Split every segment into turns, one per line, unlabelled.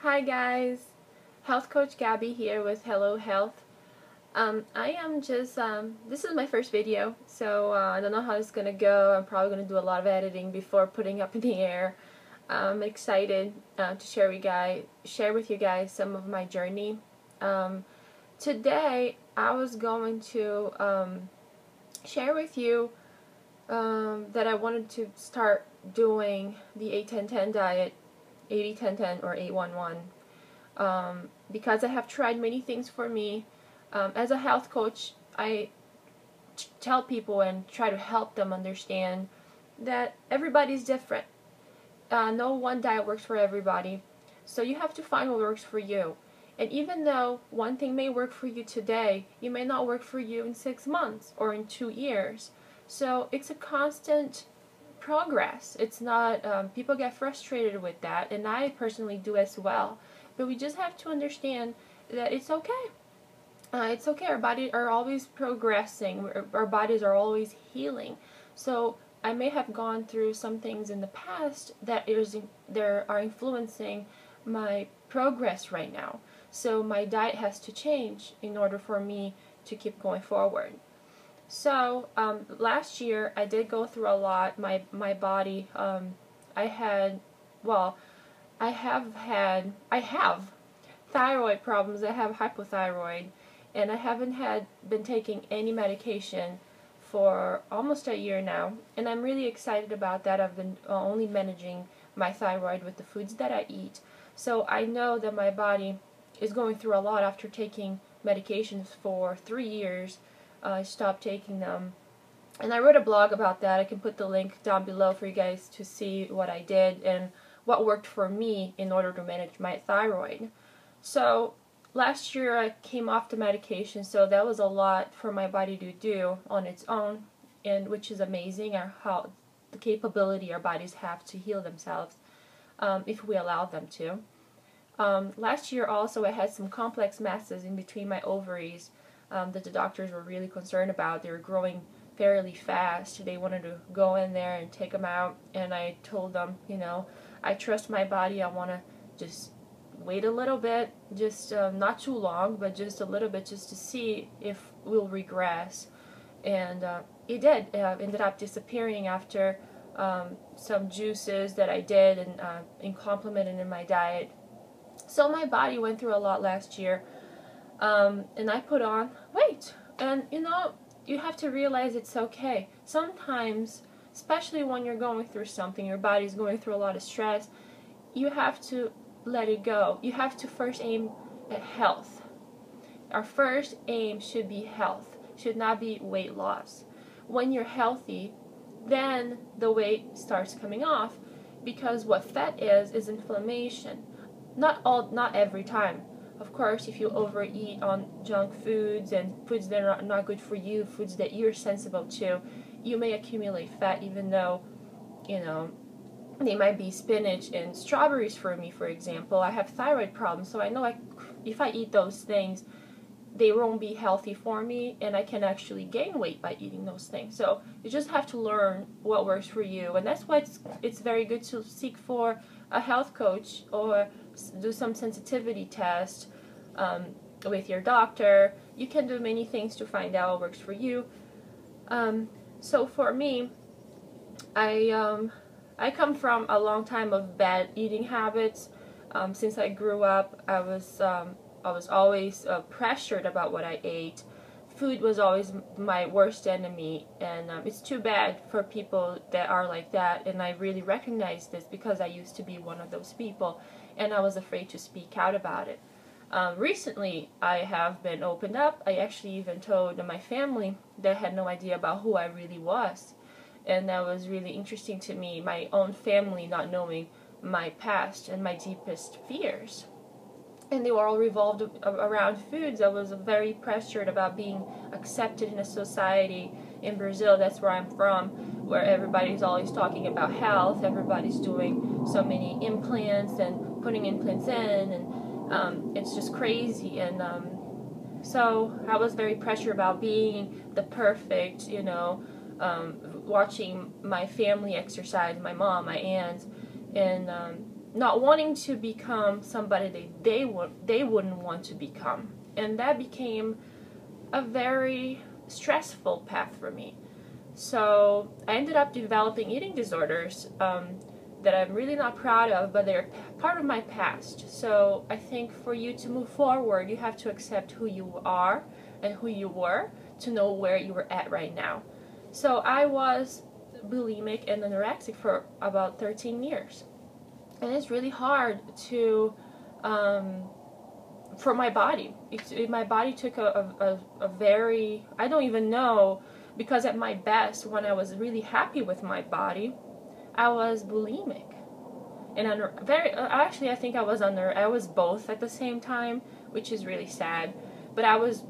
Hi guys, Health Coach Gabby here with Hello Health. I am just, this is my first video, so I don't know how it's going to go. I'm probably going to do a lot of editing before putting up in the air. I'm excited to share with you guys some of my journey. Today I was going to share with you that I wanted to start doing the 8-10-10 diet, 80-10-10 or 8-1-1, because I have tried many things for me. As a health coach, I tell people and try to help them understand that everybody's different. No one diet works for everybody, so you have to find what works for you. And even though one thing may work for you today, it may not work for you in 6 months or in 2 years. So it's a constant progress. It's not, people get frustrated with that, and I personally do as well. But we just have to understand that it's okay. It's okay. Our bodies are always progressing. Our bodies are always healing. So I may have gone through some things in the past that are influencing my progress right now. So my diet has to change in order for me to keep going forward. So last year I did go through a lot. My body, I have thyroid problems. I have hypothyroid, and I haven't been taking any medication for almost a year now, and I'm really excited about that. I've been only managing my thyroid with the foods that I eat. So I know that my body is going through a lot after taking medications for 3 years. I stopped taking them, and I wrote a blog about that. I can put the link down below for you guys to see what I did and what worked for me in order to manage my thyroid. So last year I came off the medication, so that was a lot for my body to do on its own, and which is amazing, how the capability our bodies have to heal themselves if we allow them to. Last year also I had some complex masses in between my ovaries that the doctors were really concerned about. They were growing fairly fast. They wanted to go in there and take them out, and I told them, I trust my body. I want to just wait a little bit, just not too long, but just a little bit, just to see if we'll regress. And it did. It ended up disappearing after some juices that I did and implemented in my diet. So my body went through a lot last year, and I put on weight. And you have to realize it's okay. Sometimes, especially when you're going through something, your body's going through a lot of stress, you have to let it go. You have to first aim at health. Our first aim should be health, should not be weight loss. When you're healthy, then the weight starts coming off, because what fat is inflammation. Not every time. Of course, if you overeat on junk foods and foods that are not good for you, foods that you're sensitive to, you may accumulate fat, even though, they might be spinach and strawberries for me, for example. I have thyroid problems, so I know if I eat those things, they won't be healthy for me, and I can actually gain weight by eating those things. So you just have to learn what works for you, and that's why it's very good to seek for a health coach or do some sensitivity test with your doctor. You can do many things to find out what works for you. So for me, I come from a long time of bad eating habits. Since I grew up, I was always pressured about what I ate. Food was always my worst enemy, and it's too bad for people that are like that, and I really recognize this because I used to be one of those people, and I was afraid to speak out about it. Recently, I have been opened up. I actually even told my family that had no idea about who I really was, and that was really interesting to me, my own family not knowing my past and my deepest fears. And they were all revolved around foods. I was very pressured about being accepted in a society in Brazil. That's where I'm from, where everybody's always talking about health. Everybody's doing so many implants and putting implants in, and it's just crazy. And so I was very pressured about being the perfect, watching my family exercise, my mom, my aunts, and not wanting to become somebody they wouldn't want to become. And that became a very stressful path for me. So I ended up developing eating disorders that I'm really not proud of, but they're part of my past. So I think for you to move forward, you have to accept who you are and who you were to know where you were at right now. So I was bulimic and anorexic for about 13 years. And it's really hard to, for my body. My body took a very, I don't even know, because at my best, when I was really happy with my body, I was bulimic. And actually I think I was both at the same time, which is really sad. But I was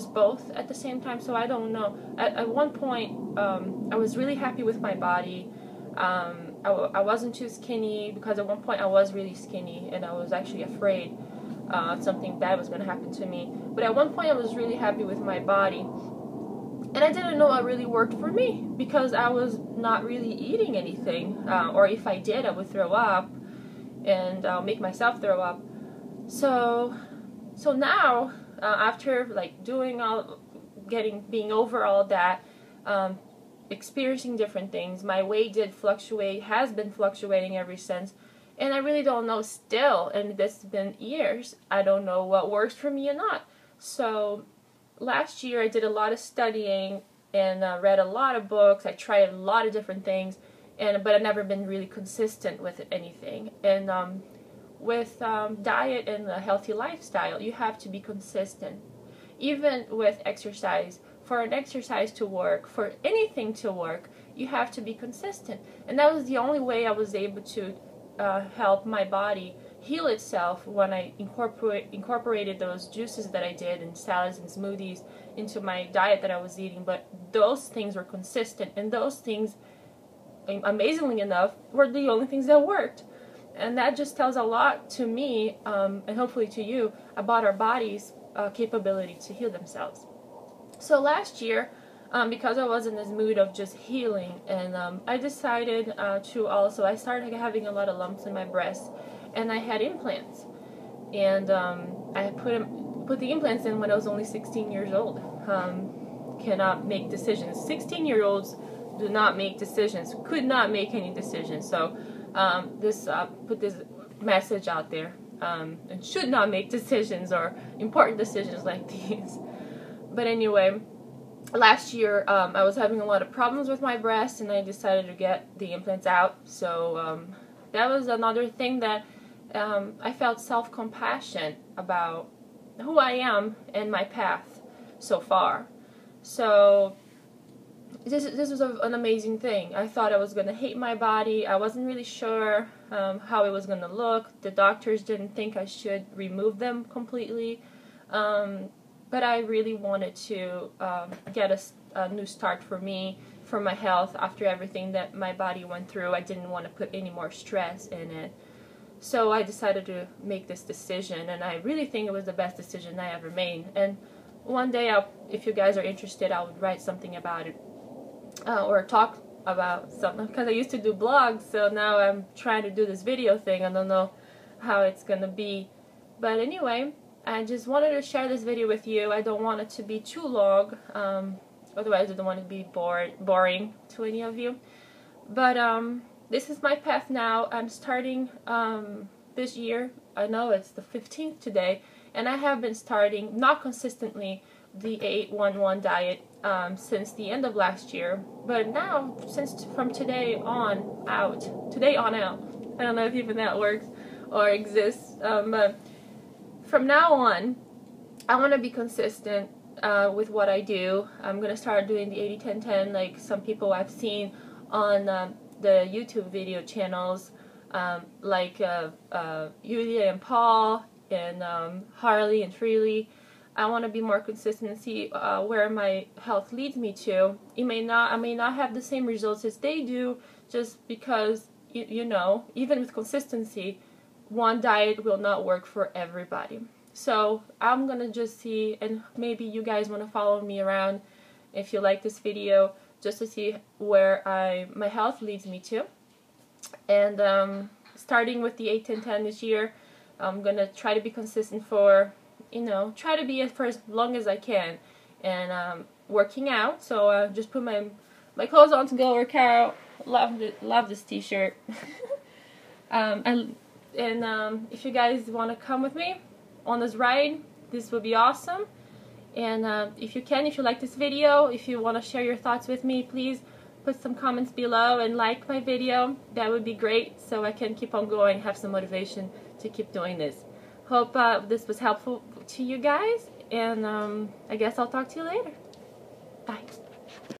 both at the same time, so I don't know. At one point, I was really happy with my body. I wasn't too skinny, because at one point I was really skinny, and I was actually afraid something bad was going to happen to me. But at one point I was really happy with my body. And I didn't know what really worked for me, because I was not really eating anything, or if I did, I would throw up, and make myself throw up. So now, after like being over all that, experiencing different things, my weight did fluctuate, has been fluctuating ever since, and I really don't know still, and this has been years, I don't know what works for me or not. So last year I did a lot of studying and read a lot of books. I tried a lot of different things, but I've never been really consistent with anything. And with diet and a healthy lifestyle, you have to be consistent. Even with exercise, for an exercise to work, for anything to work, you have to be consistent. And that was the only way I was able to help my body heal itself, when I incorporated those juices that I did and salads and smoothies into my diet that I was eating. But those things were consistent, and those things, amazingly enough, were the only things that worked. And that just tells a lot to me, and hopefully to you, about our bodies' capability to heal themselves. So last year, because I was in this mood of just healing, and I decided I started having a lot of lumps in my breast, and I had implants. And I put the implants in when I was only 16 years old. Cannot make decisions. 16-year-olds do not make decisions, could not make any decisions. So put this message out there, and should not make decisions or important decisions like these. But anyway, last year I was having a lot of problems with my breast, and I decided to get the implants out. So that was another thing that I felt self-compassion about who I am and my path so far. So this was an amazing thing. I thought I was going to hate my body. I wasn't really sure how it was going to look. The doctors didn't think I should remove them completely. But I really wanted to get a new start for me, for my health, after everything that my body went through. I didn't want to put any more stress in it. So I decided to make this decision, and I really think it was the best decision I ever made. And one day, if you guys are interested, I would write something about it, or talk about something, because I used to do blogs, so now I'm trying to do this video thing. I don't know how it's going to be. But anyway, I just wanted to share this video with you. I don't want it to be too long, otherwise I don't want it to be boring to any of you. But this is my path now. I'm starting this year. I know it's the 15th today, and I have been starting, not consistently, the 8-1-1 diet since the end of last year. But now, from today on out, I don't know if even that works or exists, but from now on, I want to be consistent with what I do. I'm going to start doing the 80-10-10, like some people I've seen on the YouTube video channels, like Yulia and Paul, and Harley and Freely. I want to be more consistent and see where my health leads me to. I may not have the same results as they do, just because, you know, even with consistency, one diet will not work for everybody. So I'm going to just see, and maybe you guys want to follow me around if you like this video, just to see where my health leads me to. And starting with the 8-10-10 this year. I'm gonna try to be consistent for, you know, try to be it for as long as I can, and working out. So just put my clothes on to go work out. Love this t-shirt. And if you guys want to come with me on this ride, this would be awesome. And if you like this video, if you want to share your thoughts with me, please put some comments below and like my video. That would be great, so I can keep on going, have some motivation to keep doing this. Hope this was helpful to you guys, and I guess I'll talk to you later. Bye.